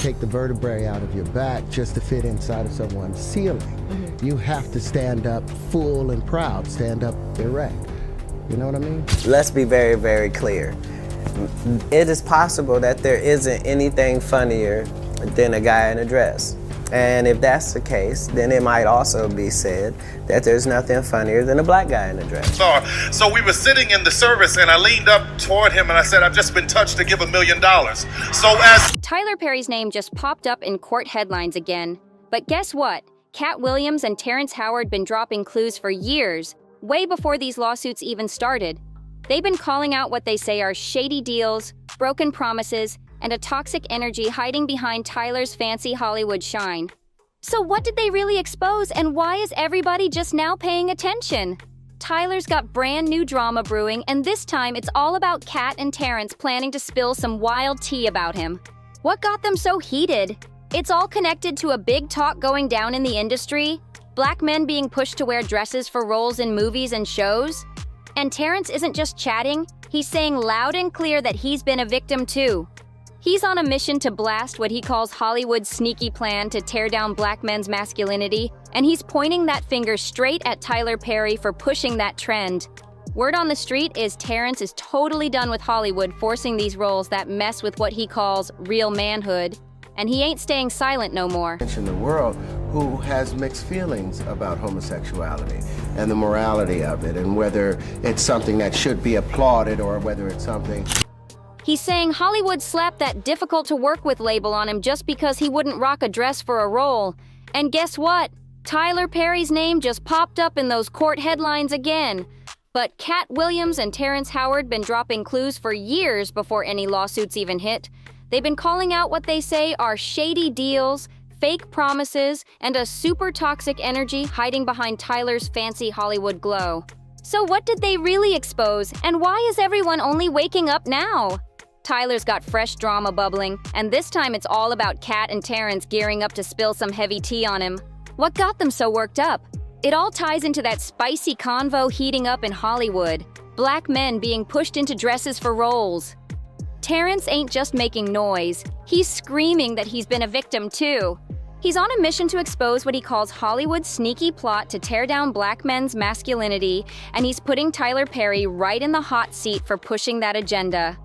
take the vertebrae out of your back just to fit inside of someone's ceiling. You have to stand up full and proud, stand up erect. You know what I mean? Let's be very, very clear. It is possible that there isn't anything funnier than a guy in a dress. And if that's the case, then it might also be said that there's nothing funnier than a black guy in a dress. So we were sitting in the service and I leaned up toward him and I said, I've just been touched to give $1 million. So as Tyler Perry's name just popped up in court headlines again. But guess what? Katt Williams and Terrence Howard been dropping clues for years, way before these lawsuits even started. They've been calling out what they say are shady deals, broken promises, and a toxic energy hiding behind Tyler's fancy Hollywood shine. So what did they really expose, and why is everybody just now paying attention? Tyler's got brand new drama brewing, and this time it's all about Katt and Terrence planning to spill some wild tea about him. What got them so heated? It's all connected to a big talk going down in the industry, black men being pushed to wear dresses for roles in movies and shows. And Terrence isn't just chatting, he's saying loud and clear that he's been a victim too. He's on a mission to blast what he calls Hollywood's sneaky plan to tear down black men's masculinity, and he's pointing that finger straight at Tyler Perry for pushing that trend. Word on the street is Terrence is totally done with Hollywood forcing these roles that mess with what he calls real manhood, and he ain't staying silent no more. In the world who has mixed feelings about homosexuality and the morality of it, and whether it's something that should be applauded or whether it's something. He's saying Hollywood slapped that difficult to work with label on him just because he wouldn't rock a dress for a role. And guess what? Tyler Perry's name just popped up in those court headlines again. But Katt Williams and Terrence Howard been dropping clues for years before any lawsuits even hit. They've been calling out what they say are shady deals, fake promises, and a super toxic energy hiding behind Tyler's fancy Hollywood glow. So what did they really expose, and why is everyone only waking up now? Tyler's got fresh drama bubbling, and this time it's all about Katt and Terrence gearing up to spill some heavy tea on him. What got them so worked up? It all ties into that spicy convo heating up in Hollywood. Black men being pushed into dresses for roles. Terrence ain't just making noise, he's screaming that he's been a victim too. He's on a mission to expose what he calls Hollywood's sneaky plot to tear down black men's masculinity, and he's putting Tyler Perry right in the hot seat for pushing that agenda.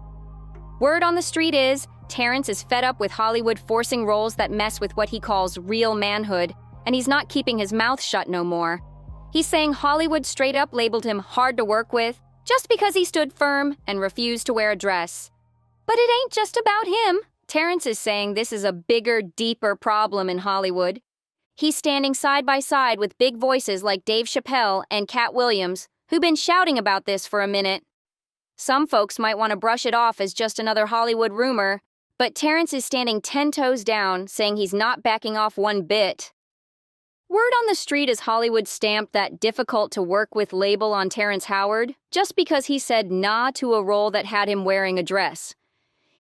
Word on the street is, Terrence is fed up with Hollywood forcing roles that mess with what he calls real manhood, and he's not keeping his mouth shut no more. He's saying Hollywood straight up labeled him hard to work with, just because he stood firm and refused to wear a dress. But it ain't just about him. Terrence is saying this is a bigger, deeper problem in Hollywood. He's standing side by side with big voices like Dave Chappelle and Katt Williams, who've been shouting about this for a minute. Some folks might want to brush it off as just another Hollywood rumor, but Terrence is standing 10 toes down, saying he's not backing off one bit. Word on the street is Hollywood stamped that difficult to work with label on Terrence Howard just because he said nah to a role that had him wearing a dress.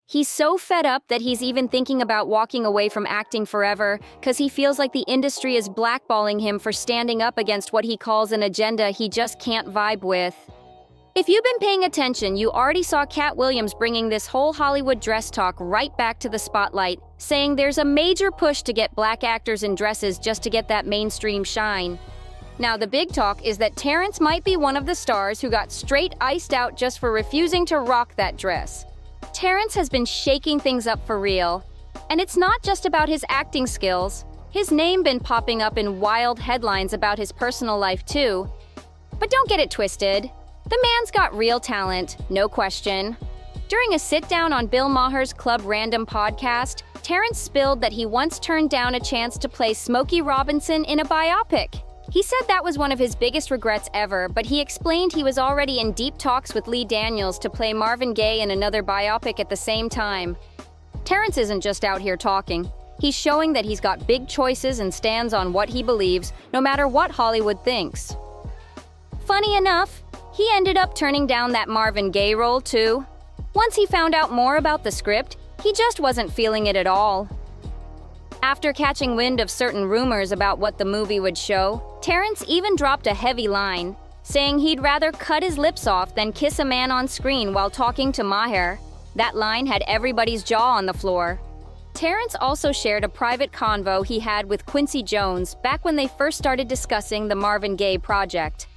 He's so fed up that he's even thinking about walking away from acting forever because he feels like the industry is blackballing him for standing up against what he calls an agenda he just can't vibe with. If you've been paying attention, you already saw Katt Williams bringing this whole Hollywood dress talk right back to the spotlight, saying there's a major push to get black actors in dresses just to get that mainstream shine. Now, the big talk is that Terrence might be one of the stars who got straight iced out just for refusing to rock that dress. Terrence has been shaking things up for real. And it's not just about his acting skills. His name been popping up in wild headlines about his personal life too. But don't get it twisted. The man's got real talent, no question. During a sit-down on Bill Maher's Club Random podcast, Terrence spilled that he once turned down a chance to play Smokey Robinson in a biopic. He said that was one of his biggest regrets ever, but he explained he was already in deep talks with Lee Daniels to play Marvin Gaye in another biopic at the same time. Terrence isn't just out here talking. He's showing that he's got big choices and stands on what he believes, no matter what Hollywood thinks. Funny enough, he ended up turning down that Marvin Gaye role too. Once he found out more about the script, he just wasn't feeling it at all. After catching wind of certain rumors about what the movie would show, Terrence even dropped a heavy line, saying he'd rather cut his lips off than kiss a man on screen while talking to Maher. That line had everybody's jaw on the floor. Terrence also shared a private convo he had with Quincy Jones back when they first started discussing the Marvin Gaye project.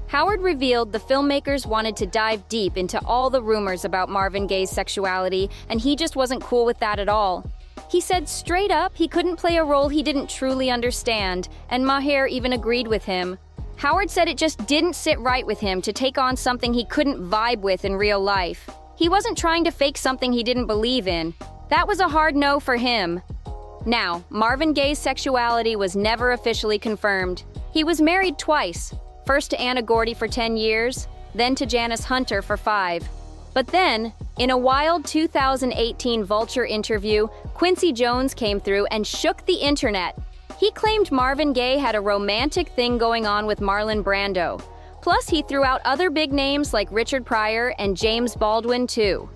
Howard revealed the filmmakers wanted to dive deep into all the rumors about Marvin Gaye's sexuality, and he just wasn't cool with that at all. He said straight up he couldn't play a role he didn't truly understand, and Maher even agreed with him. Howard said it just didn't sit right with him to take on something he couldn't vibe with in real life. He wasn't trying to fake something he didn't believe in. That was a hard no for him. Now, Marvin Gaye's sexuality was never officially confirmed. He was married twice, first to Anna Gordy for 10 years, then to Janice Hunter for 5. But then, in a wild 2018 Vulture interview, Quincy Jones came through and shook the internet. He claimed Marvin Gaye had a romantic thing going on with Marlon Brando. Plus, he threw out other big names like Richard Pryor and James Baldwin, too.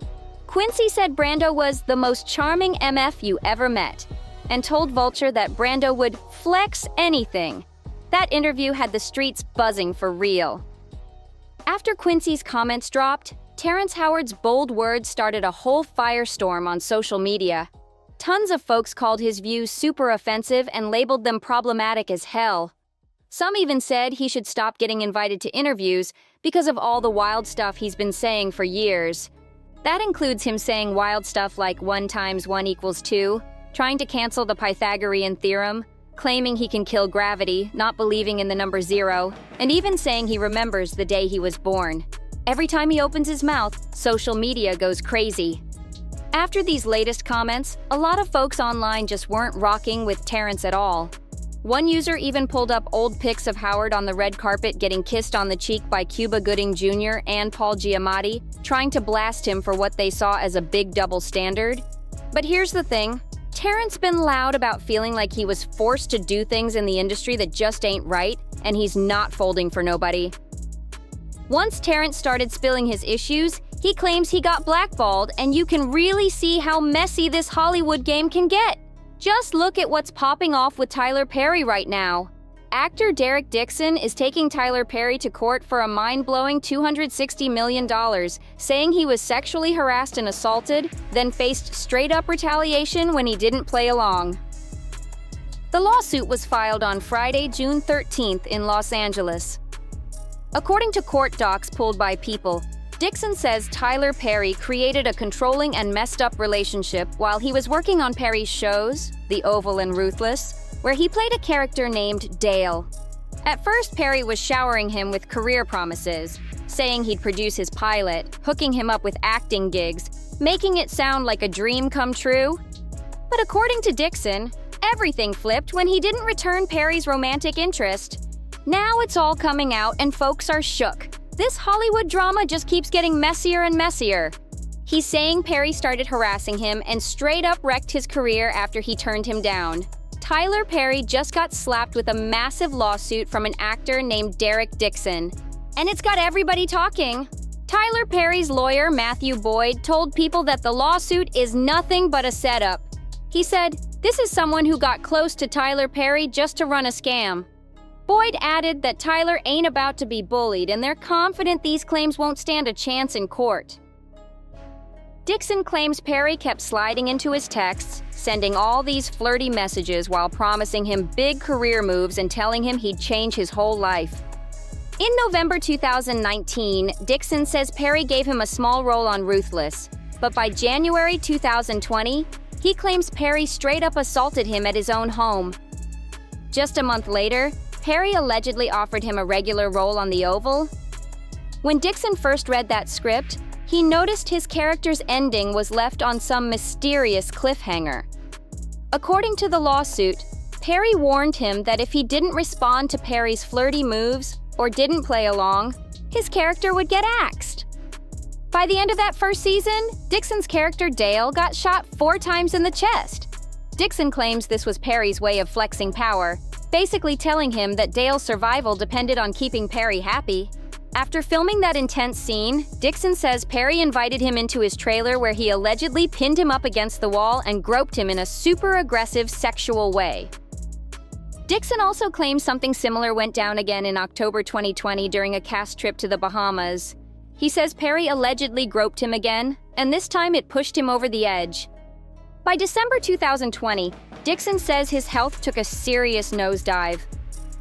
Quincy said Brando was the most charming MF you ever met, and told Vulture that Brando would flex anything. That interview had the streets buzzing for real. After Quincy's comments dropped, Terrence Howard's bold words started a whole firestorm on social media. Tons of folks called his views super offensive and labeled them problematic as hell. Some even said he should stop getting invited to interviews because of all the wild stuff he's been saying for years. That includes him saying wild stuff like 1 × 1 = 2, trying to cancel the Pythagorean theorem, claiming he can kill gravity, not believing in the number 0, and even saying he remembers the day he was born. Every time he opens his mouth, social media goes crazy. After these latest comments, a lot of folks online just weren't rocking with Terrence at all. One user even pulled up old pics of Howard on the red carpet getting kissed on the cheek by Cuba Gooding Jr. and Paul Giamatti, trying to blast him for what they saw as a big double standard. But here's the thing. Terrence been loud about feeling like he was forced to do things in the industry that just ain't right, and he's not folding for nobody. Once Terrence started spilling his issues, he claims he got blackballed, and you can really see how messy this Hollywood game can get. Just look at what's popping off with Tyler Perry right now. Actor Derek Dixon is taking Tyler Perry to court for a mind-blowing $260 million, saying he was sexually harassed and assaulted, then faced straight-up retaliation when he didn't play along. The lawsuit was filed on Friday, June 13th in Los Angeles. According to court docs pulled by People, Dixon says Tyler Perry created a controlling and messed up relationship while he was working on Perry's shows, The Oval and Ruthless, where he played a character named Dale. At first, Perry was showering him with career promises, saying he'd produce his pilot, hooking him up with acting gigs, making it sound like a dream come true. But according to Dixon, everything flipped when he didn't return Perry's romantic interest. Now it's all coming out and folks are shook. This Hollywood drama just keeps getting messier and messier. He's saying Perry started harassing him and straight up wrecked his career after he turned him down. Tyler Perry just got slapped with a massive lawsuit from an actor named Derek Dixon. And it's got everybody talking. Tyler Perry's lawyer, Matthew Boyd, told People that the lawsuit is nothing but a setup. He said, "This is someone who got close to Tyler Perry just to run a scam." Boyd added that Tyler ain't about to be bullied and they're confident these claims won't stand a chance in court. Dixon claims Perry kept sliding into his texts, sending all these flirty messages while promising him big career moves and telling him he'd change his whole life. In November 2019, Dixon says Perry gave him a small role on Ruthless, but by January 2020, he claims Perry straight up assaulted him at his own home. Just a month later, Perry allegedly offered him a regular role on The Oval. When Dixon first read that script, he noticed his character's ending was left on some mysterious cliffhanger. According to the lawsuit, Perry warned him that if he didn't respond to Perry's flirty moves or didn't play along, his character would get axed. By the end of that first season, Dixon's character Dale got shot 4 times in the chest. Dixon claims this was Perry's way of flexing power, basically telling him that Dale's survival depended on keeping Perry happy. After filming that intense scene, Dixon says Perry invited him into his trailer where he allegedly pinned him up against the wall and groped him in a super aggressive sexual way. Dixon also claims something similar went down again in October 2020 during a cast trip to the Bahamas. He says Perry allegedly groped him again, and this time it pushed him over the edge. By December 2020, Dixon says his health took a serious nosedive.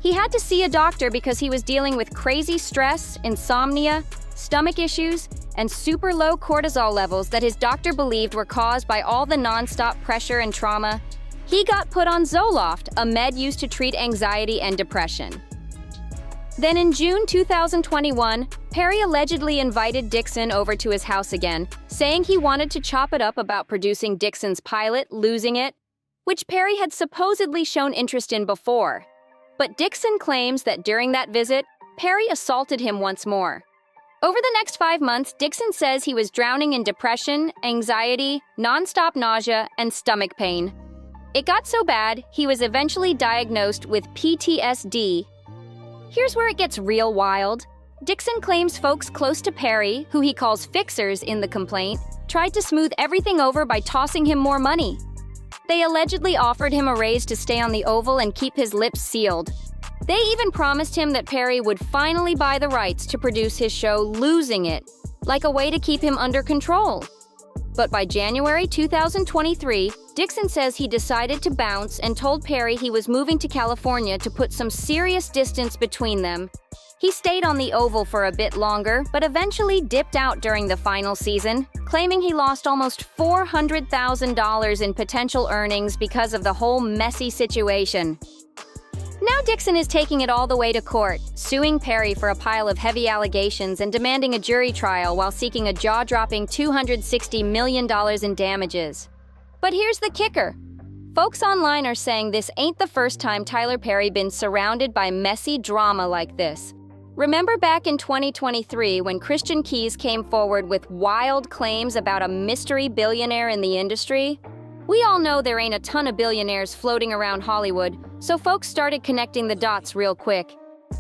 He had to see a doctor because he was dealing with crazy stress, insomnia, stomach issues, and super low cortisol levels that his doctor believed were caused by all the nonstop pressure and trauma. He got put on Zoloft, a med used to treat anxiety and depression. Then in June 2021, Perry allegedly invited Dixon over to his house again, saying he wanted to chop it up about producing Dixon's pilot, Losing It, which Perry had supposedly shown interest in before. But Dixon claims that during that visit, Perry assaulted him once more. Over the next 5 months, Dixon says he was drowning in depression, anxiety, nonstop nausea, and stomach pain. It got so bad, he was eventually diagnosed with PTSD. Here's where it gets real wild. Dixon claims folks close to Perry, who he calls fixers in the complaint, tried to smooth everything over by tossing him more money. They allegedly offered him a raise to stay on the Oval and keep his lips sealed. They even promised him that Perry would finally buy the rights to produce his show Losing It, like a way to keep him under control. But by January 2023, Dixon says he decided to bounce and told Perry he was moving to California to put some serious distance between them. He stayed on the Oval for a bit longer, but eventually dipped out during the final season, claiming he lost almost $400,000 in potential earnings because of the whole messy situation. Now Dixon is taking it all the way to court, suing Perry for a pile of heavy allegations and demanding a jury trial while seeking a jaw-dropping $260 million in damages. But here's the kicker. Folks online are saying this ain't the first time Tyler Perry been surrounded by messy drama like this. Remember back in 2023 when Christian Keys came forward with wild claims about a mystery billionaire in the industry? We all know there ain't a ton of billionaires floating around Hollywood, so folks started connecting the dots real quick.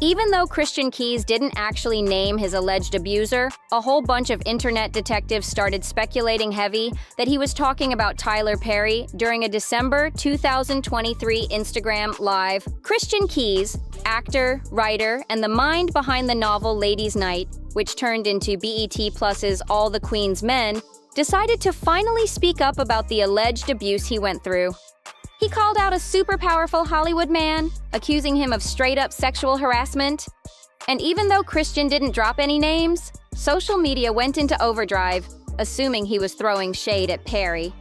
Even though Christian Keys didn't actually name his alleged abuser, a whole bunch of internet detectives started speculating heavy that he was talking about Tyler Perry during a December 2023 Instagram Live. Christian Keys, actor, writer, and the mind behind the novel Ladies' Night, which turned into BET Plus's All the Queen's Men, decided to finally speak up about the alleged abuse he went through. He called out a super powerful Hollywood man, accusing him of straight-up sexual harassment. And even though Christian didn't drop any names, social media went into overdrive, assuming he was throwing shade at Perry.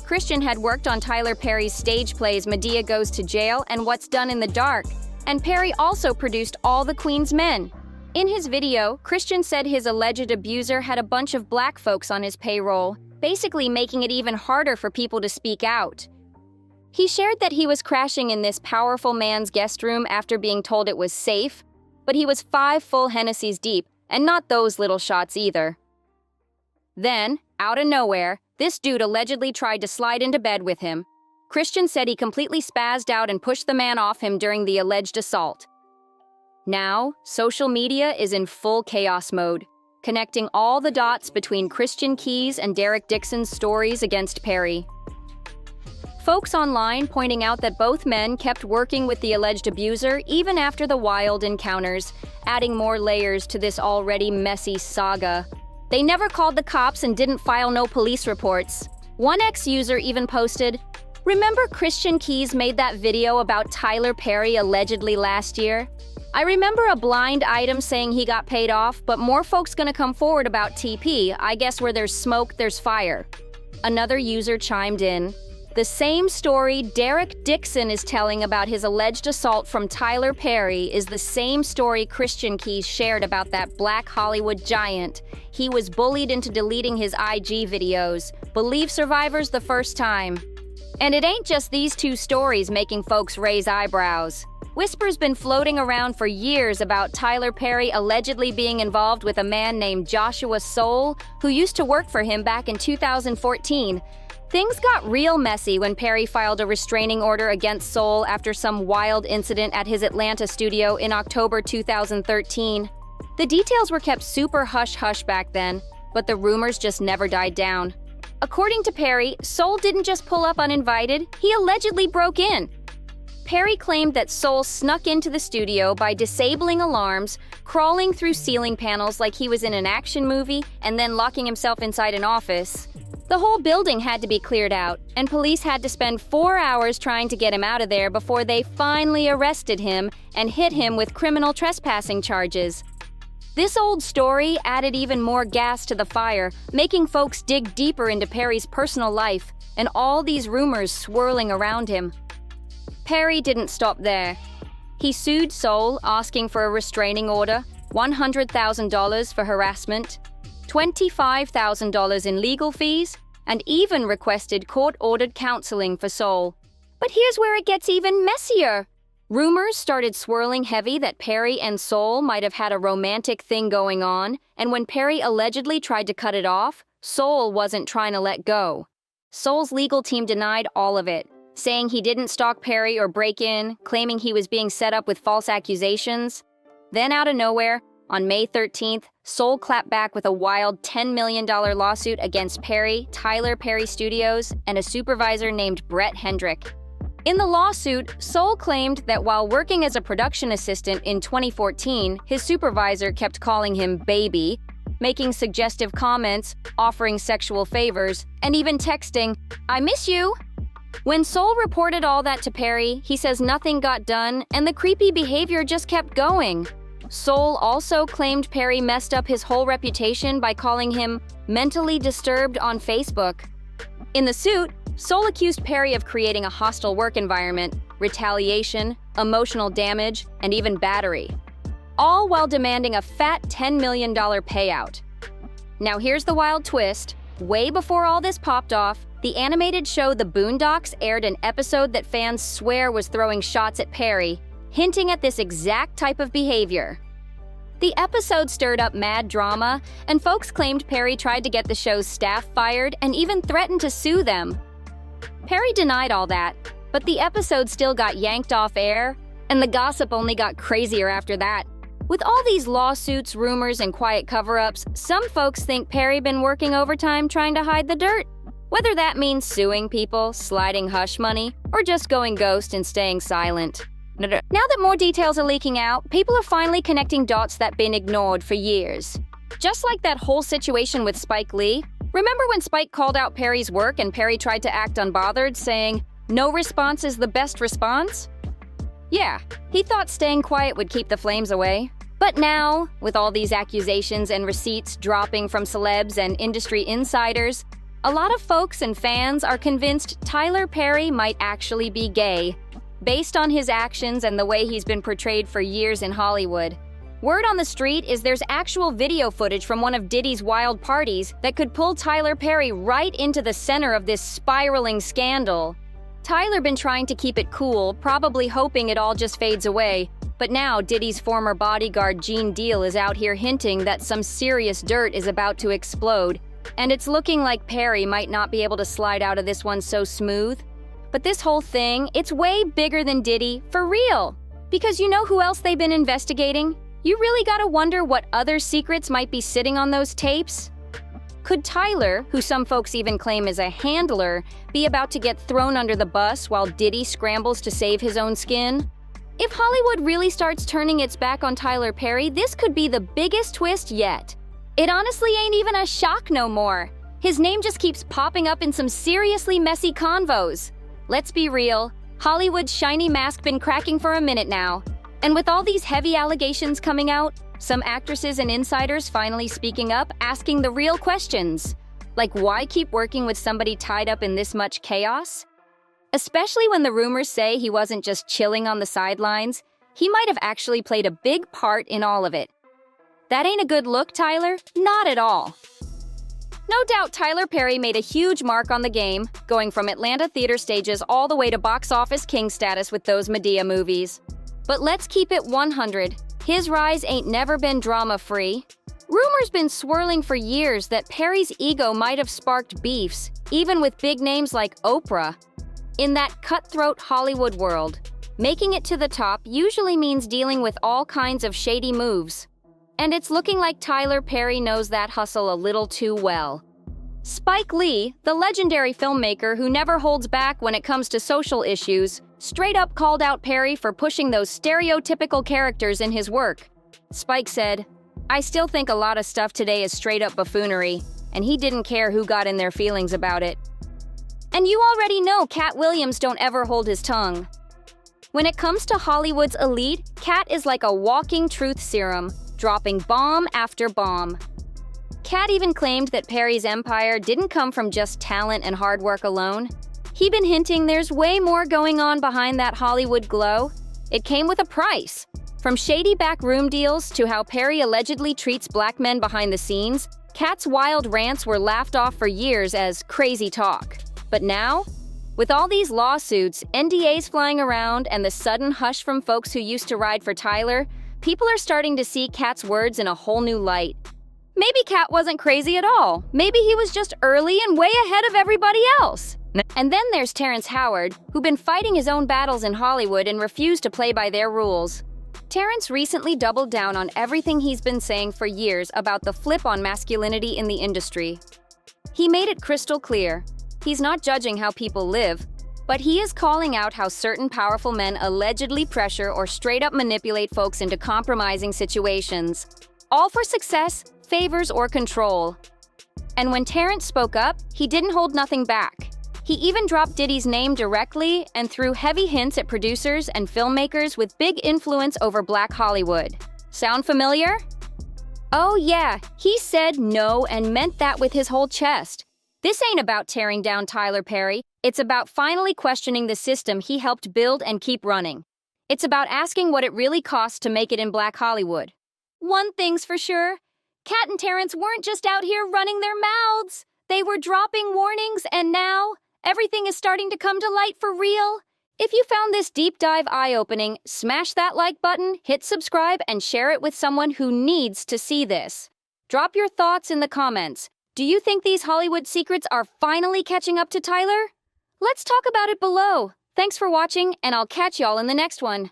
Christian had worked on Tyler Perry's stage plays Medea Goes to Jail and What's Done in the Dark, and Perry also produced All the Queen's Men. In his video, Christian said his alleged abuser had a bunch of black folks on his payroll, basically making it even harder for people to speak out. He shared that he was crashing in this powerful man's guest room after being told it was safe, but he was 5 full Hennessy's deep, and not those little shots either. Then, out of nowhere, this dude allegedly tried to slide into bed with him. Christian said he completely spazzed out and pushed the man off him during the alleged assault. Now, social media is in full chaos mode, connecting all the dots between Christian Keys and Derek Dixon's stories against Perry. Folks online pointing out that both men kept working with the alleged abuser even after the wild encounters, adding more layers to this already messy saga. They never called the cops and didn't file no police reports. One ex-user even posted, "Remember Christian Keys made that video about Tyler Perry allegedly last year? I remember a blind item saying he got paid off, but more folks gonna come forward about TP. I guess where there's smoke, there's fire." Another user chimed in, "The same story Derek Dixon is telling about his alleged assault from Tyler Perry is the same story Christian Keys shared about that black Hollywood giant. He was bullied into deleting his IG videos. Believe survivors the first time." And it ain't just these two stories making folks raise eyebrows. Whispers been floating around for years about Tyler Perry allegedly being involved with a man named Joshua Soule, who used to work for him back in 2014. Things got real messy when Perry filed a restraining order against Soule after some wild incident at his Atlanta studio in October 2013. The details were kept super hush-hush back then, but the rumors just never died down. According to Perry, Soule didn't just pull up uninvited, he allegedly broke in. Perry claimed that Soule snuck into the studio by disabling alarms, crawling through ceiling panels like he was in an action movie, and then locking himself inside an office. The whole building had to be cleared out, and police had to spend 4 hours trying to get him out of there before they finally arrested him and hit him with criminal trespassing charges. This old story added even more gas to the fire, making folks dig deeper into Perry's personal life and all these rumors swirling around him. Perry didn't stop there. He sued Soul, asking for a restraining order, $100,000 for harassment, $25,000 in legal fees, and even requested court-ordered counseling for Soul. But here's where it gets even messier. Rumors started swirling heavy that Perry and Soul might have had a romantic thing going on, and when Perry allegedly tried to cut it off, Soul wasn't trying to let go. Soul's legal team denied all of it, saying he didn't stalk Perry or break in, claiming he was being set up with false accusations. Then out of nowhere, on May 13th, Soul clapped back with a wild $10 million lawsuit against Perry, Tyler Perry Studios, and a supervisor named Brett Hendrick. In the lawsuit, Soul claimed that while working as a production assistant in 2014, his supervisor kept calling him baby, making suggestive comments, offering sexual favors, and even texting, "I miss you." When Soul reported all that to Perry, he says nothing got done and the creepy behavior just kept going. Soul also claimed Perry messed up his whole reputation by calling him mentally disturbed on Facebook. In the suit, Soul accused Perry of creating a hostile work environment, retaliation, emotional damage, and even battery, all while demanding a fat $10 million payout. Now here's the wild twist. Way before all this popped off, the animated show The Boondocks aired an episode that fans swear was throwing shots at Perry, hinting at this exact type of behavior. The episode stirred up mad drama, and folks claimed Perry tried to get the show's staff fired and even threatened to sue them. Perry denied all that, but the episode still got yanked off air, and the gossip only got crazier after that. With all these lawsuits, rumors, and quiet cover-ups, some folks think Perry been working overtime trying to hide the dirt. Whether that means suing people, sliding hush money, or just going ghost and staying silent. Now that more details are leaking out, people are finally connecting dots that been ignored for years. Just like that whole situation with Spike Lee. Remember when Spike called out Perry's work and Perry tried to act unbothered, saying, "No response is the best response"? Yeah, he thought staying quiet would keep the flames away. But now, with all these accusations and receipts dropping from celebs and industry insiders, a lot of folks and fans are convinced Tyler Perry might actually be gay, based on his actions and the way he's been portrayed for years in Hollywood. Word on the street is there's actual video footage from one of Diddy's wild parties that could pull Tyler Perry right into the center of this spiraling scandal. Tyler been trying to keep it cool, probably hoping it all just fades away, but now Diddy's former bodyguard Gene Deal is out here hinting that some serious dirt is about to explode, and it's looking like Perry might not be able to slide out of this one so smooth. But this whole thing, it's way bigger than Diddy, for real. Because you know who else they've been investigating? You really gotta wonder what other secrets might be sitting on those tapes. Could Tyler, who some folks even claim is a handler, be about to get thrown under the bus while Diddy scrambles to save his own skin? If Hollywood really starts turning its back on Tyler Perry, this could be the biggest twist yet. It honestly ain't even a shock no more. His name just keeps popping up in some seriously messy convos. Let's be real, Hollywood's shiny mask been cracking for a minute now. And with all these heavy allegations coming out, some actresses and insiders finally speaking up, asking the real questions. Like, why keep working with somebody tied up in this much chaos? Especially when the rumors say he wasn't just chilling on the sidelines, he might have actually played a big part in all of it. That ain't a good look, Tyler? Not at all. No doubt Tyler Perry made a huge mark on the game, going from Atlanta theater stages all the way to box office king status with those Madea movies. But let's keep it 100. His rise ain't never been drama-free. Rumors been swirling for years that Perry's ego might have sparked beefs, even with big names like Oprah. In that cutthroat Hollywood world, making it to the top usually means dealing with all kinds of shady moves. And it's looking like Tyler Perry knows that hustle a little too well. Spike Lee, the legendary filmmaker who never holds back when it comes to social issues, straight up called out Perry for pushing those stereotypical characters in his work. Spike said, "I still think a lot of stuff today is straight up buffoonery, and he didn't care who got in their feelings about it. And you already know Katt Williams don't ever hold his tongue. When it comes to Hollywood's elite, Katt is like a walking truth serum, dropping bomb after bomb. Katt even claimed that Perry's empire didn't come from just talent and hard work alone. He'd been hinting there's way more going on behind that Hollywood glow. It came with a price. From shady backroom deals to how Perry allegedly treats black men behind the scenes, Katt's wild rants were laughed off for years as crazy talk. But now, with all these lawsuits, NDAs flying around, and the sudden hush from folks who used to ride for Tyler, people are starting to see Katt's words in a whole new light. Maybe Katt wasn't crazy at all. Maybe he was just early and way ahead of everybody else. And then there's Terrence Howard, who'd been fighting his own battles in Hollywood and refused to play by their rules. Terrence recently doubled down on everything he's been saying for years about the flip on masculinity in the industry. He made it crystal clear. He's not judging how people live, but he is calling out how certain powerful men allegedly pressure or straight up manipulate folks into compromising situations, all for success, favors, or control. And when Terrence spoke up, he didn't hold nothing back. He even dropped Diddy's name directly and threw heavy hints at producers and filmmakers with big influence over Black Hollywood. Sound familiar? Oh yeah, he said no and meant that with his whole chest. This ain't about tearing down Tyler Perry. It's about finally questioning the system he helped build and keep running. It's about asking what it really costs to make it in Black Hollywood. One thing's for sure, Katt and Terrence weren't just out here running their mouths. They were dropping warnings, and now everything is starting to come to light for real. If you found this deep dive eye-opening, smash that like button, hit subscribe, and share it with someone who needs to see this. Drop your thoughts in the comments. Do you think these Hollywood secrets are finally catching up to Tyler? Let's talk about it below. Thanks for watching, and I'll catch y'all in the next one.